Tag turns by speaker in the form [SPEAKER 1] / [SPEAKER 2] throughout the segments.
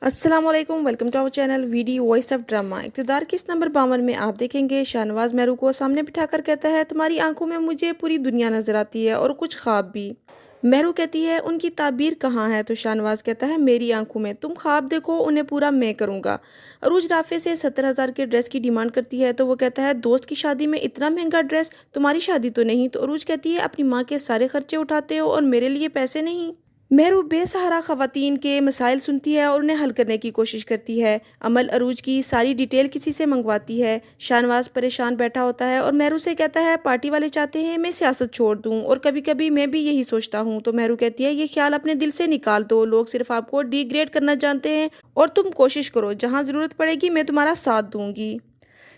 [SPEAKER 1] अस्सलाम वालेकुम, welcome to our channel V D voice of drama. Iqtidar किस नंबर 52 में आप देखेंगे शाहनवाज मेहरू को सामने बिठाकर कहता है, तुम्हारी आंखों में मुझे पूरी दुनिया नजर आती है और कुछ ख्वाब भी। मेहरू कहती है, उनकी ताबीर कहाँ है? तो शाहनवाज कहता है, मेरी आंखों में। तुम ख्वाब देखो, उन्हें पूरा मैं करूंगा। अरूज राफे से 70,000 के ड्रेस की डिमांड करती है तो वो कहता है, दोस्त की शादी में इतना महंगा ड्रेस, तुम्हारी शादी तो नहीं। तो अरूज कहती है, अपनी माँ के सारे खर्चे उठाते हो और मेरे लिए पैसे नहीं। मेहरू बेसहारा खवातीन के मसाइल सुनती है और उन्हें हल करने की कोशिश करती है। अमल अरूज की सारी डिटेल किसी से मंगवाती है। शाहनवाज परेशान बैठा होता है और मेहरू से कहता है, पार्टी वाले चाहते हैं मैं सियासत छोड़ दूं और कभी कभी मैं भी यही सोचता हूं। तो मेहरू कहती है, ये ख्याल अपने दिल से निकाल दो, लोग सिर्फ आपको डिग्रेड करना जानते हैं और तुम कोशिश करो, जहां जरूरत पड़ेगी मैं तुम्हारा साथ दूंगी।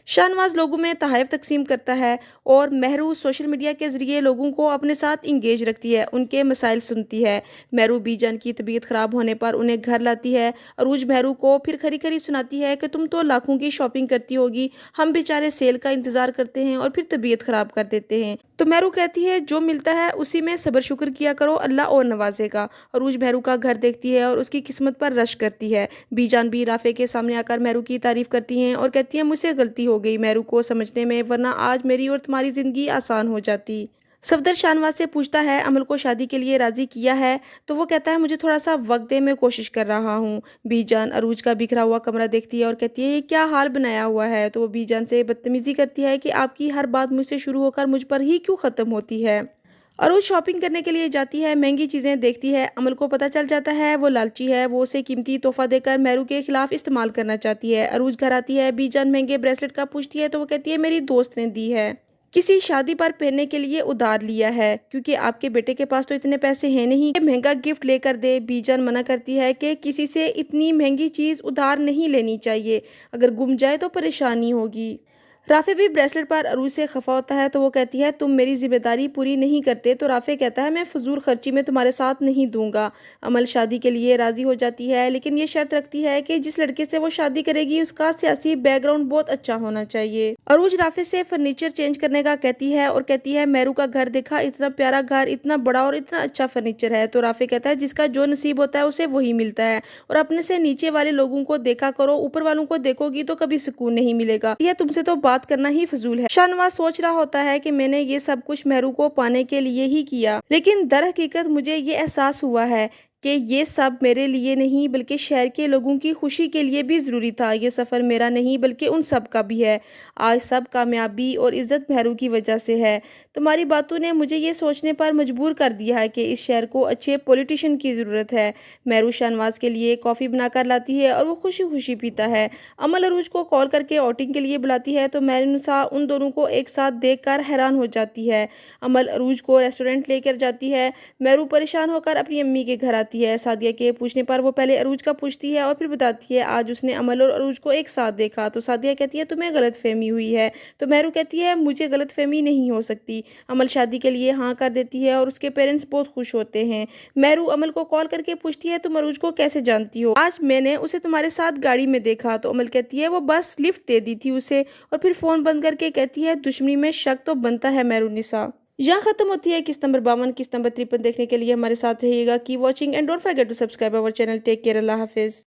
[SPEAKER 1] शाहनवाज लोगों में तहफ़ तकसीम करता है और मेहरू सोशल मीडिया के ज़रिए लोगों को अपने साथ इंगेज रखती है, उनके मसाइल सुनती है। मेहरू बीजान की तबीयत ख़राब होने पर उन्हें घर लाती है। अरूज मेहरू को फिर खरी खरी सुनाती है कि तुम तो लाखों की शॉपिंग करती होगी, हम बेचारे सेल का इंतज़ार करते हैं और फिर तबीयत ख़राब कर देते हैं। तो मेहरू कहती है, जो मिलता है उसी में सब्र शुक्र किया करो, अल्लाह और नवाजेगा। अरूज मेहरू का घर देखती है और उसकी किस्मत पर रश करती है। बीजान भी राफे के सामने आकर मेहरू की तारीफ करती हैं और कहती हैं, मुझसे गलती हो गई मेहरू को समझने में, वरना आज मेरी और तुम्हारी जिंदगी आसान हो जाती। सफदर शाहनवाज से पूछता है, अमल को शादी के लिए राजी किया है? तो वो कहता है, मुझे थोड़ा सा वक्त दे, मैं कोशिश कर रहा हूँ। बीजान अरूज का बिखरा हुआ कमरा देखती है और कहती है, ये क्या हाल बनाया हुआ है? तो वो बीजान से बदतमीजी करती है कि आपकी हर बात मुझसे शुरू होकर मुझ पर ही क्यों खत्म होती है। अरुज शॉपिंग करने के लिए जाती है, महंगी चीजें देखती है। अमल को पता चल जाता है वो लालची है, वो उसे कीमती तोहफा देकर मेहरू के खिलाफ इस्तेमाल करना चाहती है। अरुज घर आती है, बीजान महंगे ब्रेसलेट का पूछती है तो वो कहती है, मेरी दोस्त ने दी है, किसी शादी पर पहनने के लिए उधार लिया है, क्योंकि आपके बेटे के पास तो इतने पैसे हैं नहीं कि महंगा गिफ्ट लेकर दे। बीजान मना करती है कि किसी से इतनी महंगी चीज उधार नहीं लेनी चाहिए, अगर गुम जाए तो परेशानी होगी। राफे भी ब्रेसलेट पर अरूज से खफा होता है तो वो कहती है, तुम मेरी जिम्मेदारी पूरी नहीं करते। तो राफे कहता है, मैं फजूल खर्ची में तुम्हारे साथ नहीं दूंगा। अमल शादी के लिए राजी हो जाती है, लेकिन ये शर्त रखती है कि जिस लड़के से वो शादी करेगी उसका सियासी बैकग्राउंड बहुत अच्छा होना चाहिए। अरूज राफे से फर्नीचर चेंज करने का कहती है और कहती है, मेहरू का घर देखा, इतना प्यारा घर, इतना बड़ा और इतना अच्छा फर्नीचर है। तो राफे कहता है, जिसका जो नसीब होता है उसे वही मिलता है, और अपने से नीचे वाले लोगों को देखा करो, ऊपर वालों को देखोगी तो कभी सुकून नहीं मिलेगा। यह तुमसे तो बात करना ही फजूल है। शाहनवाज सोच रहा होता है कि मैंने ये सब कुछ मेहरू को पाने के लिए ही किया, लेकिन दर हकीकत मुझे ये एहसास हुआ है कि ये सब मेरे लिए नहीं बल्कि शहर के लोगों की खुशी के लिए भी ज़रूरी था। ये सफ़र मेरा नहीं बल्कि उन सब का भी है। आज सब कामयाबी और इज़्ज़त मेहरू की वजह से है। तुम्हारी बातों ने मुझे ये सोचने पर मजबूर कर दिया है कि इस शहर को अच्छे पॉलिटिशियन की ज़रूरत है। मेहरू शाहनवाज के लिए कॉफ़ी बनाकर लाती है और वो खुशी खुशी पीता है। अमल अरूज को कॉल करके आउटिंग के लिए बुलाती है तो मेहरुनिसा उन दोनों को एक साथ देखकर हैरान हो जाती है। अमल अरूज को रेस्टोरेंट लेकर जाती है। मेहरू परेशान होकर अपनी अम्मी के घर आती है। सादिया के पूछने पर वो पहले अरूज का पूछती है और फिर बताती है आज उसने अमल और अरूज को एक साथ देखा। तो सादिया कहती है, तुम्हें गलतफहमी हुई है। तो मेहरू कहती है, मुझे गलतफहमी नहीं हो सकती। अमल शादी के लिए हाँ कर देती है और उसके पेरेंट्स बहुत खुश होते हैं। मेहरू अमल को कॉल करके पूछती है, तुम अरूज को कैसे जानती हो? आज मैंने उसे तुम्हारे साथ गाड़ी में देखा। तो अमल कहती है, वो बस लिफ्ट दे दी थी उसे, और फिर फोन बंद करके कहती है, दुश्मनी में शक तो बनता है मेहरुनिसा। यहाँ खत्म होती है किस्त नंबर 52। किस्त नंबर 53 देखने के लिए हमारे साथ रहिएगा। Keep watching and don't forget to subscribe our channel. Take care, अल्लाह हाफिज।